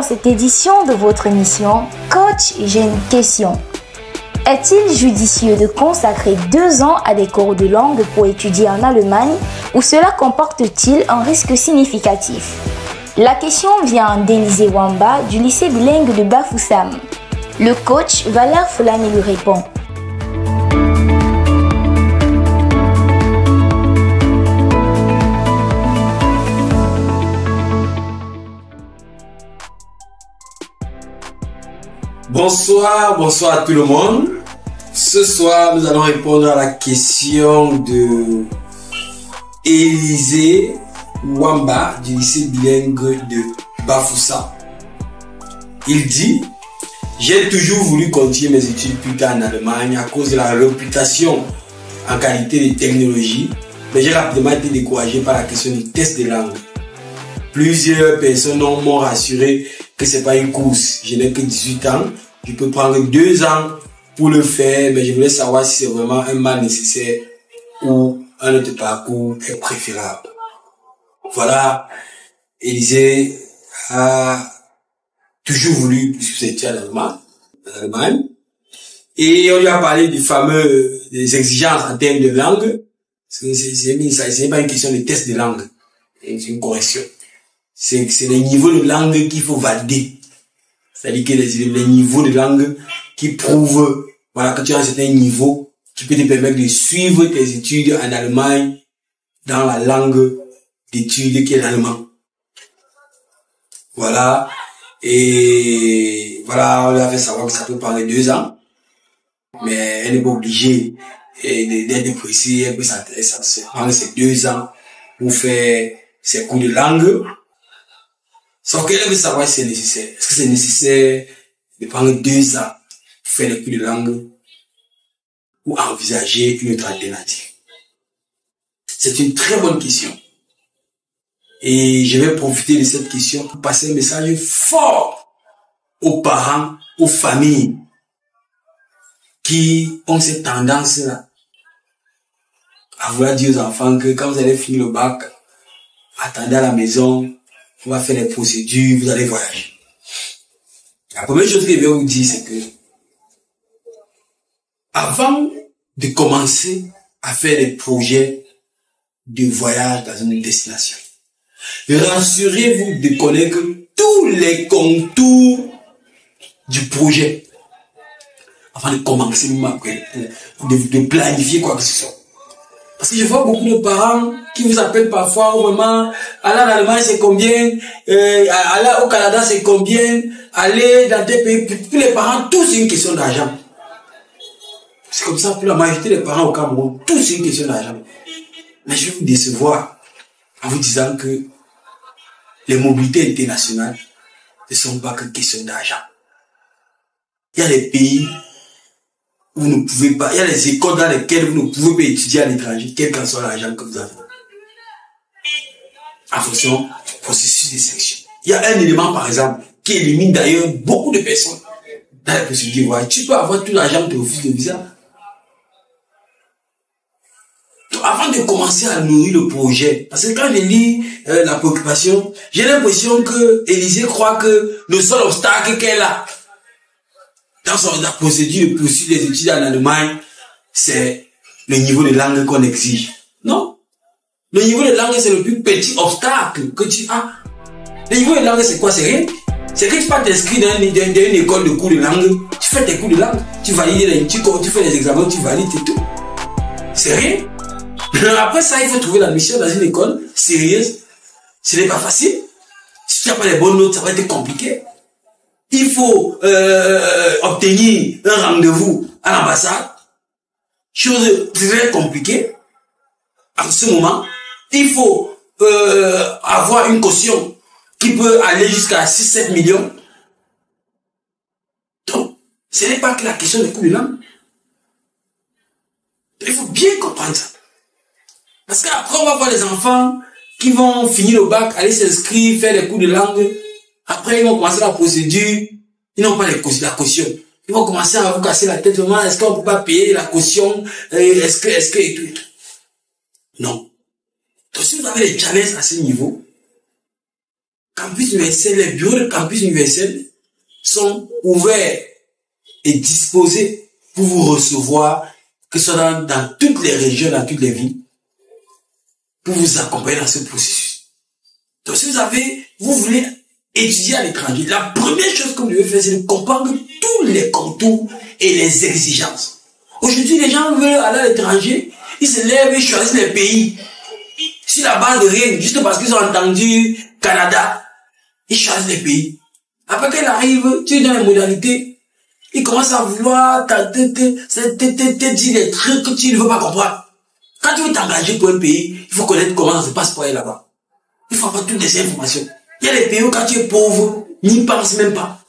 dans cette édition de votre émission Coach, j'ai une question. Est-il judicieux de consacrer 2 ans à des cours de langue pour étudier en Allemagne ou cela comporte-t-il un risque significatif? La question vient d'Élisée Wamba du lycée bilingue de Bafoussam. Le coach Valère Fulani lui répond. Bonsoir à tout le monde. Ce soir, nous allons répondre à la question de Élisée Wamba du lycée bilingue de Bafoussam. Il dit: j'ai toujours voulu continuer mes études plus tard en Allemagne à cause de la réputation en qualité de technologie, mais j'ai rapidement été découragé par la question du test de langue. Plusieurs personnes m'ont rassuré que c'est pas une course. Je n'ai que 18 ans. Je peux prendre 2 ans pour le faire, mais je voulais savoir si c'est vraiment un mal nécessaire ou un autre parcours est préférable. Voilà, Élisée a toujours voulu plus que c'était en Allemagne. Et on lui a parlé des exigences en termes de langue. C'est pas une question de test de langue. C'est une correction. C'est les niveaux de langue qu'il faut valider. C'est-à-dire que les niveaux de langue qui prouvent, voilà, que tu as un certain niveau qui peut te permettre de suivre tes études en Allemagne dans la langue d'études qui est l'allemand. Voilà. Et voilà, on lui a fait savoir que ça peut prendre 2 ans. Mais elle n'est pas obligée d'être précise. Elle peut ça prendre ces 2 ans pour faire ses cours de langue. Sauf qu'elle veut savoir si c'est nécessaire. Est-ce que c'est nécessaire de prendre 2 ans pour faire les cours de langue ou envisager une autre alternative? C'est une très bonne question. Et je vais profiter de cette question pour passer un message fort aux parents, aux familles qui ont cette tendance-là à vouloir dire aux enfants que quand vous allez finir le bac, attendez à la maison, on va faire les procédures, vous allez voyager. La première chose que je vais vous dire, c'est que avant de commencer à faire des projets de voyage dans une destination, rassurez-vous de connaître tous les contours du projet avant de commencer, de planifier quoi que ce soit. Parce que je vois beaucoup de parents qui vous appellent parfois, vraiment, aller en Allemagne c'est combien, aller au Canada c'est combien, aller dans des pays, pour les parents, tout c'est une question d'argent. C'est comme ça pour la majorité des parents au Cameroun, tout c'est une question d'argent. Mais je vais vous décevoir en vous disant que les mobilités internationales ne sont pas que question d'argent. Il y a des pays où vous ne pouvez pas, il y a des écoles dans lesquelles vous ne pouvez pas étudier à l'étranger, quel qu'en soit l'argent que vous avez. En fonction du processus de sélection. Il y a un élément, par exemple, qui élimine d'ailleurs beaucoup de personnes dans la procédure. Ouais, tu peux avoir tout l'argent de refus de visa. Donc, avant de commencer à nourrir le projet, parce que quand je lis la préoccupation, j'ai l'impression que Élisée croit que le seul obstacle qu'elle a dans la procédure de poursuivre les études en Allemagne, c'est le niveau de langue qu'on exige. Non. Le niveau de langue, c'est le plus petit obstacle que tu as. Le niveau de langue, c'est quoi? C'est rien. C'est que tu vas t'inscrire dans une école de cours de langue, tu fais tes cours de langue, tu valides, tu fais les examens, tu valides et tout. C'est rien. Après ça, il faut trouver l'admission dans une école sérieuse. Ce n'est pas facile. Si tu n'as pas les bonnes notes, ça va être compliqué. Il faut obtenir un rendez-vous à l'ambassade. Chose très compliquée. En ce moment, il faut avoir une caution qui peut aller jusqu'à 6-7 millions. Donc, ce n'est pas que la question des cours de langue. Il faut bien comprendre ça. Parce qu'après, on va voir les enfants qui vont finir le bac, aller s'inscrire, faire les cours de langue. Après, ils vont commencer la procédure. Ils n'ont pas la caution. Ils vont commencer à vous casser la tête. Est-ce qu'on ne peut pas payer la caution? Est-ce que, et tout, et tout. Non. Donc, si vous avez des challenges à ce niveau, Campus Universel, les bureaux de Campus Universel sont ouverts et disposés pour vous recevoir, que ce soit dans toutes les régions, dans toutes les villes, pour vous accompagner dans ce processus. Donc si vous voulez étudier à l'étranger, la première chose que vous devez faire, c'est de comprendre tous les contours et les exigences. Aujourd'hui, les gens veulent aller à l'étranger, ils se lèvent et choisissent les pays. Sur la base de rien, juste parce qu'ils ont entendu Canada, ils choisissent les pays. Après qu'elle arrive, tu es dans les modalités, ils commencent à vouloir te dire des trucs que tu ne veux pas comprendre. Quand tu veux t'engager pour un pays, il faut connaître comment ça se passe pour aller là-bas. Il faut avoir toutes les informations. Il y a des pays où quand tu es pauvre, n'y pense même pas.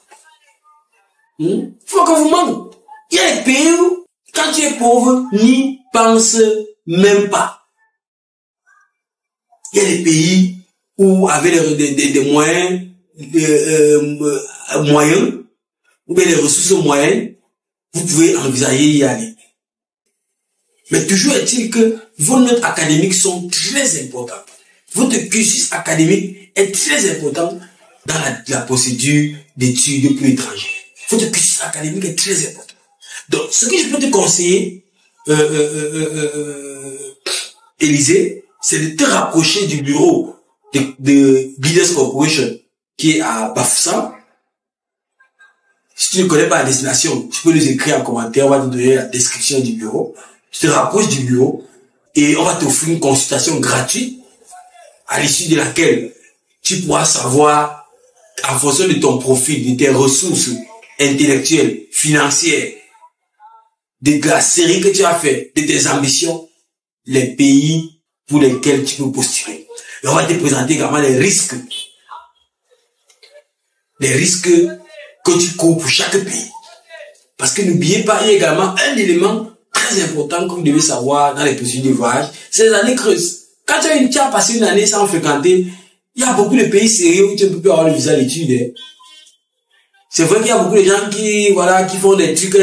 Il faut que vous manque. Il y a des pays où quand tu es pauvre, n'y pense même pas. Il y a des pays où avec des moyens, moyens, ou bien les ressources moyennes, vous pouvez envisager y aller. Mais toujours est-il que vos notes académiques sont très importantes. Votre cursus académique est très important dans la procédure d'études pour l'étranger. Votre cursus académique est très important. Donc, ce que je peux te conseiller, Élisée, c'est de te rapprocher du bureau de Business Corporation qui est à Bafoussam. Si tu ne connais pas la destination, tu peux nous écrire en commentaire, on va te donner la description du bureau. Tu te rapproches du bureau et on va t'offrir une consultation gratuite à l'issue de laquelle tu pourras savoir, en fonction de ton profil, de tes ressources intellectuelles, financières, de la série que tu as fait, de tes ambitions, les pays pour lesquels tu peux postuler. Et on va te présenter également les risques que tu cours pour chaque pays. Parce que n'oubliez pas, il y a également un élément très important que vous devez savoir dans les procédures de voyage, c'est les années creuses. Quand tu as passé une année sans fréquenter, il y a beaucoup de pays sérieux où tu ne peux plus avoir le visa d'études. C'est vrai qu'il y a beaucoup de gens qui font des trucs,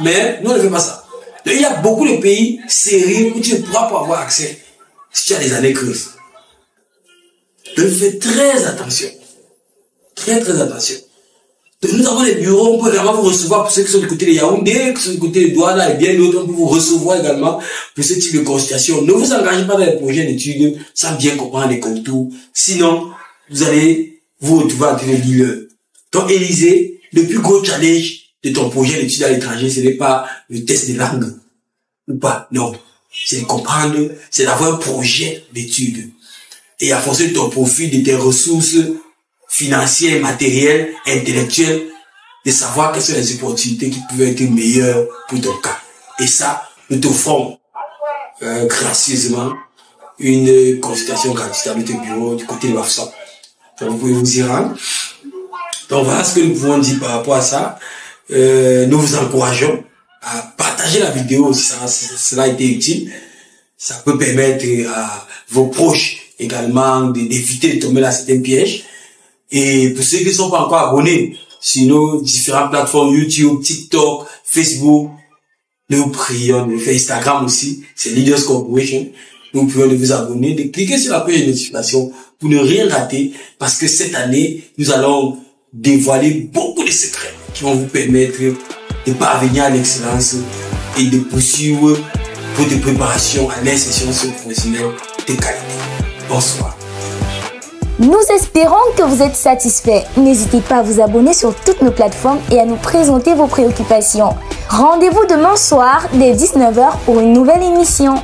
mais nous on ne fait pas ça. Donc, il y a beaucoup de pays sérieux où tu ne pourras pas avoir accès si tu as des années creuses. Donc fais très attention. Très attention. Donc, nous avons des bureaux, on peut également vous recevoir pour ceux qui sont du côté de Yaoundé, qui sont du côté de Douala et bien d'autres, on peut vous recevoir également pour ce type de consultation. Ne vous engagez pas dans les projets d'études sans bien comprendre les contours. Sinon, vous allez vous retrouver en train de lire. Donc, Élisée, le plus gros challenge de ton projet d'études à l'étranger, ce n'est pas le test de langue. Ou pas, non. C'est de comprendre, c'est d'avoir un projet d'études. Et à fonction de ton profil, de tes ressources financières, matérielles, intellectuelles, de savoir quelles sont les opportunités qui peuvent être meilleures pour ton cas. Et ça, nous t'offrons gracieusement une consultation gratuite à notre bureau du côté de Bafoussam. Donc vous pouvez vous y rendre. Donc voilà ce que nous pouvons dire par rapport à ça. Nous vous encourageons à partager la vidéo si cela a été utile. Ça peut permettre à vos proches également d'éviter de tomber dans certains pièges. Et pour ceux qui ne sont pas encore abonnés sur nos différentes plateformes YouTube, TikTok, Facebook, nous prions de faire Instagram aussi, c'est Leaders Corporation. Nous prions de vous abonner, de cliquer sur la cloche de notification pour ne rien rater, parce que cette année, nous allons dévoiler beaucoup de secrets qui vont vous permettre de parvenir à l'excellence et de poursuivre votre préparation à l'insertion professionnelle de qualité. Bonsoir. Nous espérons que vous êtes satisfaits. N'hésitez pas à vous abonner sur toutes nos plateformes et à nous présenter vos préoccupations. Rendez-vous demain soir dès 19h pour une nouvelle émission.